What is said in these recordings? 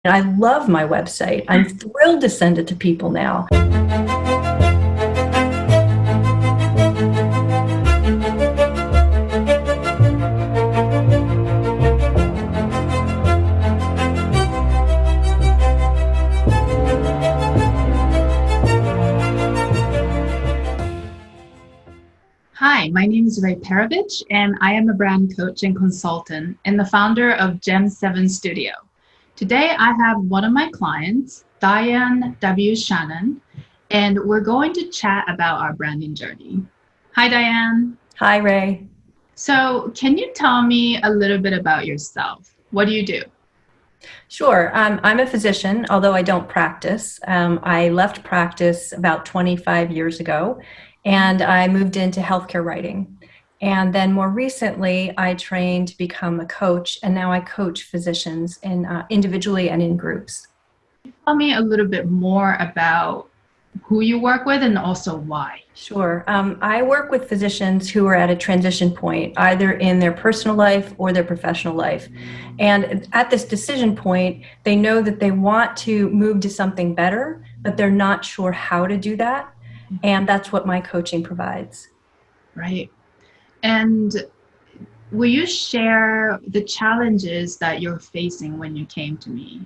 I love my website. I'm thrilled to send it to people now. Hi, my name is Rei Perovic, and I am a brand coach and consultant and the founder of Gem 7 Studio. Today, I have one of my clients, Diane W. Shannon, and we're going to chat about our branding journey. Hi, Diane. Hi, Ray. So, can you tell me a little bit about yourself? What do you do? Sure. I'm a physician, although I don't practice. I left practice about 25 years ago, and I moved into healthcare writing. And then more recently, I trained to become a coach, and now I coach physicians individually and in groups. Tell me a little bit more about who you work with and also why. Sure. I work with physicians who are at a transition point, either in their personal life or their professional life. And at this decision point, they know that they want to move to something better, but they're not sure how to do that. And that's what my coaching provides. Right. And will you share the challenges that you're facing when you came to me?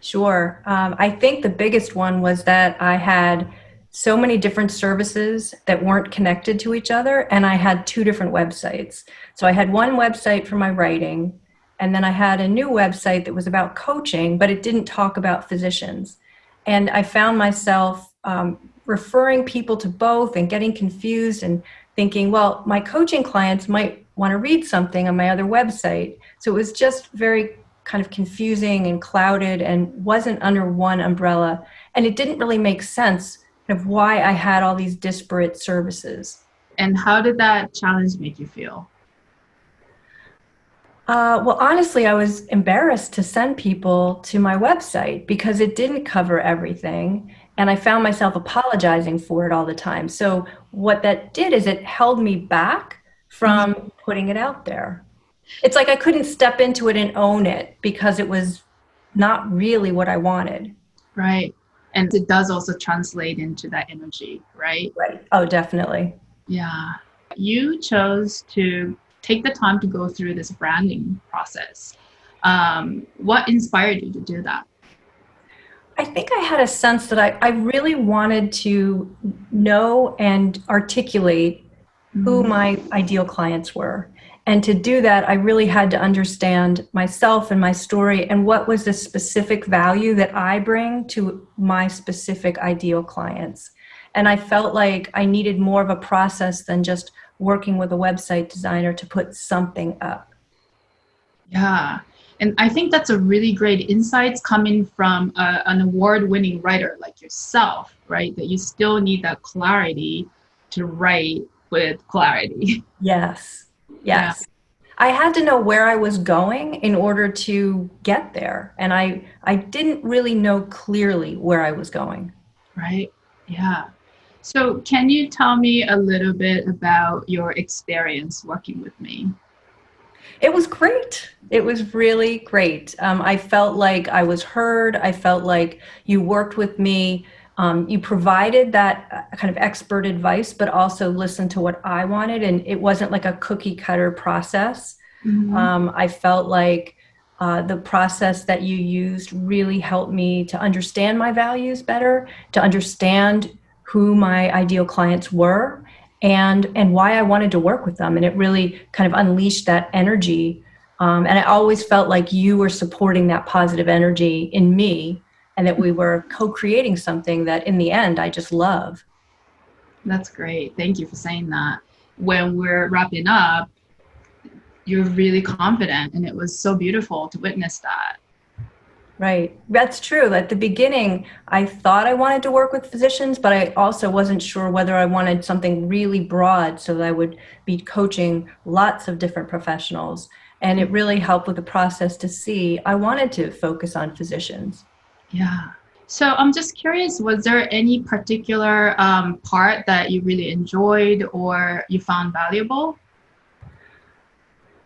Sure. I think the biggest one was that I had so many different services that weren't connected to each other, and I had two different websites. So I had one website for my writing, and then I had a new website that was about coaching, but it didn't talk about physicians. And I found myself referring people to both and getting confused and thinking, well, my coaching clients might want to read something on my other website. So it was just very kind of confusing and clouded and wasn't under one umbrella. And it didn't really make sense of why I had all these disparate services. And how did that challenge make you feel? Well, honestly, I was embarrassed to send people to my website because it didn't cover everything. And I found myself apologizing for it all the time. So what that did is it held me back from putting it out there. It's like I couldn't step into it and own it because it was not really what I wanted. Right. And it does also translate into that energy, right? Right. Oh, definitely. Yeah. You chose to take the time to go through this branding process. What inspired you to do that? I think I had a sense that I really wanted to know and articulate who my ideal clients were. And to do that, I really had to understand myself and my story and what was the specific value that I bring to my specific ideal clients. And I felt like I needed more of a process than just working with a website designer to put something up. Yeah. And I think that's a really great insights coming from an award-winning writer like yourself, right? That you still need that clarity to write with clarity. Yes. Yes. I had to know where I was going in order to get there. And I didn't really know clearly where I was going. Right. Yeah. So can you tell me a little bit about your experience working with me? It was great. It was really great. I felt like I was heard. I felt like you worked with me. You provided that kind of expert advice, but also listened to what I wanted. And it wasn't like a cookie cutter process. I felt like the process that you used really helped me to understand my values better, to understand who my ideal clients were, and why I wanted to work with them. And it really kind of unleashed that energy. And I always felt like you were supporting that positive energy in me, and that we were co-creating something that in the end, I just love. That's great. Thank you for saying that. When we're wrapping up, you're really confident, and it was so beautiful to witness that. Right. That's true. At the beginning, I thought I wanted to work with physicians, but I also wasn't sure whether I wanted something really broad so that I would be coaching lots of different professionals. And it really helped with the process to see I wanted to focus on physicians. Yeah. So I'm just curious, was there any particular part that you really enjoyed or you found valuable?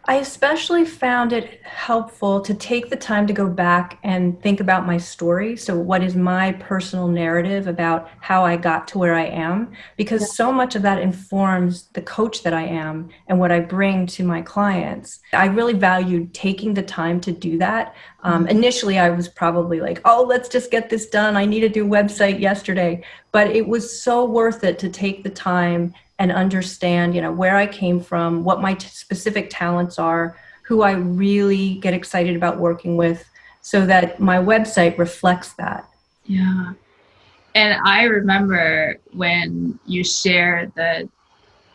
I especially found it helpful to take the time to go back and think about my story. So, what is my personal narrative about how I got to where I am? Yeah. Because so much of that informs the coach that I am and what I bring to my clients. I really valued taking the time to do that. Initially, I was probably like, oh, let's just get this done. I need to do a website yesterday. But it was so worth it to take the time and understand, where I came from, what my specific talents are, who I really get excited about working with, so that my website reflects that. Yeah. And I remember when you shared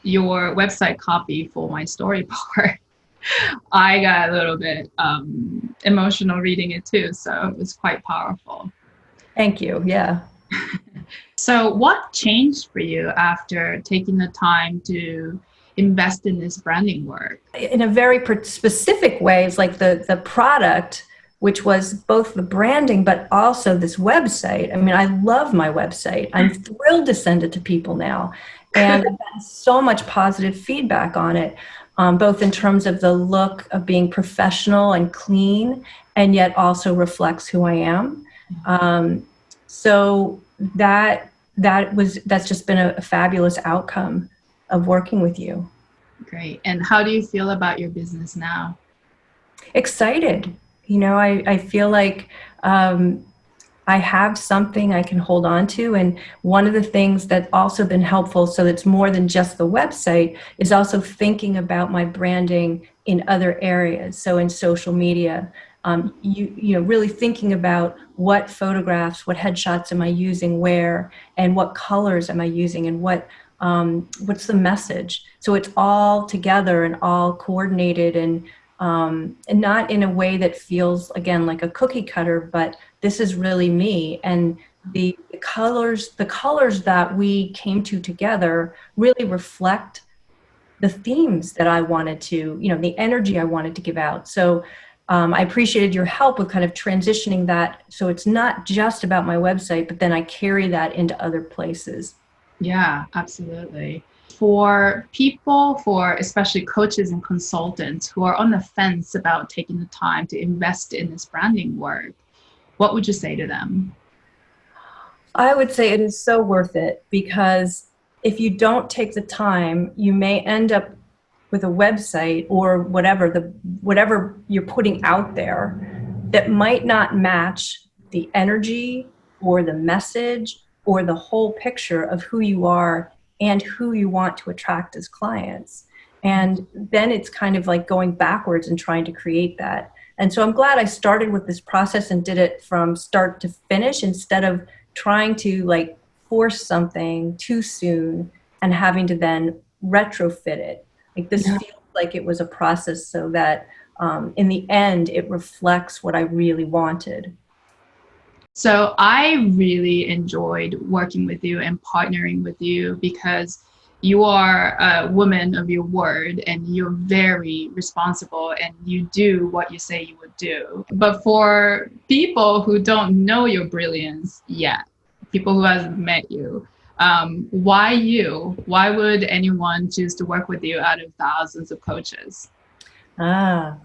your website copy for my storyboard, I got a little bit emotional reading it too. So it was quite powerful. Thank you. Yeah. So, what changed for you after taking the time to invest in this branding work? In a very specific way, it's like the product, which was both the branding but also this website. I mean, I love my website. I'm thrilled to send it to people now, and I've gotten so much positive feedback on it, both in terms of the look of being professional and clean, and yet also reflects who I am. So that's just been a fabulous outcome of working with you. Great. And how do you feel about your business now? Excited. I feel like I have something I can hold on to. And one of the things that's also been helpful, so it's more than just the website, is also thinking about my branding in other areas. So in social media, really thinking about what photographs, what headshots am I using where, and what colors am I using, and what's the message. So it's all together and all coordinated, and not in a way that feels, again, like a cookie cutter, but this is really me. And the colors that we came to together really reflect the themes that I wanted to, the energy I wanted to give out. So I appreciated your help with kind of transitioning that. So it's not just about my website, but then I carry that into other places. Yeah, absolutely. For people, for especially coaches and consultants who are on the fence about taking the time to invest in this branding work, what would you say to them? I would say it is so worth it, because if you don't take the time, you may end up with a website or whatever you're putting out there that might not match the energy or the message or the whole picture of who you are and who you want to attract as clients. And then it's kind of like going backwards and trying to create that. And so I'm glad I started with this process and did it from start to finish, instead of trying to like force something too soon and having to then retrofit it. Like, this Yeah. feels like it was a process, so that in the end, it reflects what I really wanted. So I really enjoyed working with you and partnering with you because you are a woman of your word and you're very responsible and you do what you say you would do. But for people who don't know your brilliance yet, people who hasn't met you, why you? Why would anyone choose to work with you out of thousands of coaches? Ah,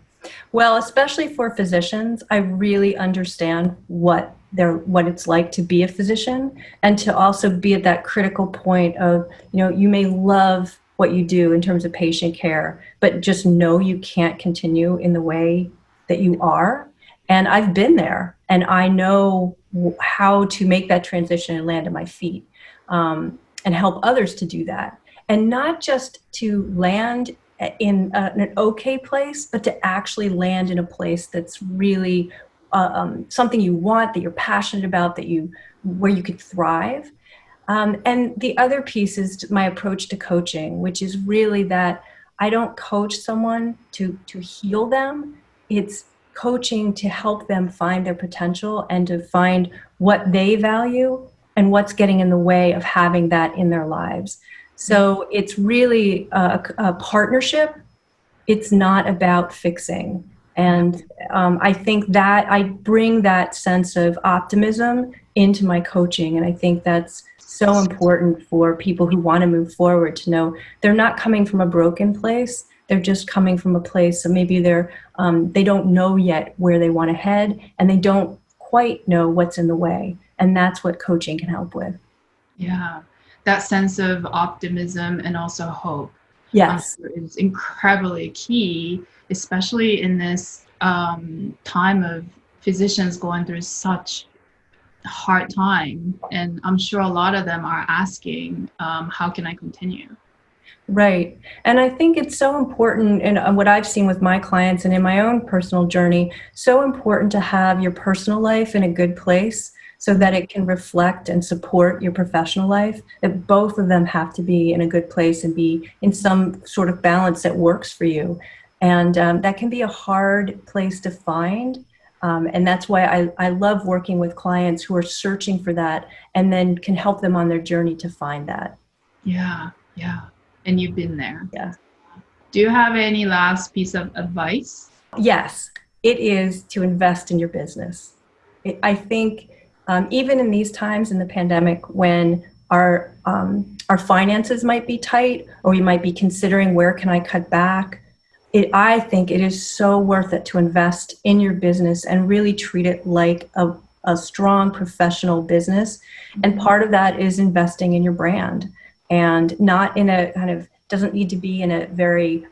well, especially for physicians, I really understand what it's like to be a physician, and to also be at that critical point of, you may love what you do in terms of patient care, but just know you can't continue in the way that you are. And I've been there, and I know how to make that transition and land on my feet, and help others to do that. And not just to land in an okay place, but to actually land in a place that's really something you want, that you're passionate about, where you could thrive. And the other piece is my approach to coaching, which is really that I don't coach someone to heal them. It's coaching to help them find their potential and to find what they value and what's getting in the way of having that in their lives. So it's really a partnership. It's not about fixing. And I think that I bring that sense of optimism into my coaching. And I think that's so important for people who want to move forward, to know they're not coming from a broken place. They're just coming from a place, so maybe they don't know yet where they want to head, and they don't quite know what's in the way. And that's what coaching can help with. Yeah, that sense of optimism and also hope, I'm Yes. sure is incredibly key, especially in this time of physicians going through such a hard time. And I'm sure a lot of them are asking, how can I continue? Right. And I think it's so important, and what I've seen with my clients and in my own personal journey, so important to have your personal life in a good place so that it can reflect and support your professional life, that both of them have to be in a good place and be in some sort of balance that works for you. And that can be a hard place to find. And that's why I love working with clients who are searching for that and then can help them on their journey to find that. Yeah, yeah. And you've been there. Yeah. Do you have any last piece of advice? Yes, it is to invest in your business. I think even in these times in the pandemic when our finances might be tight, or we might be considering where can I cut back, I think it is so worth it to invest in your business and really treat it like a strong professional business. And part of that is investing in your brand, and not in a kind of, doesn't need to be in a very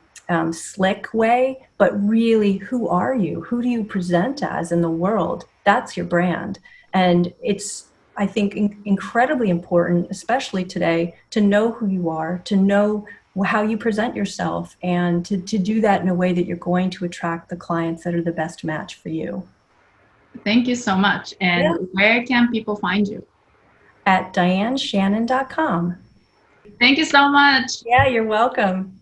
slick way, but really, who are you? Who do you present as in the world? That's your brand. And it's, I think, incredibly important, especially today, to know who you are, to know how you present yourself, and to do that in a way that you're going to attract the clients that are the best match for you. Thank you so much. Yeah. And where can people find you? At dianeshannon.com. Thank you so much. Yeah, you're welcome.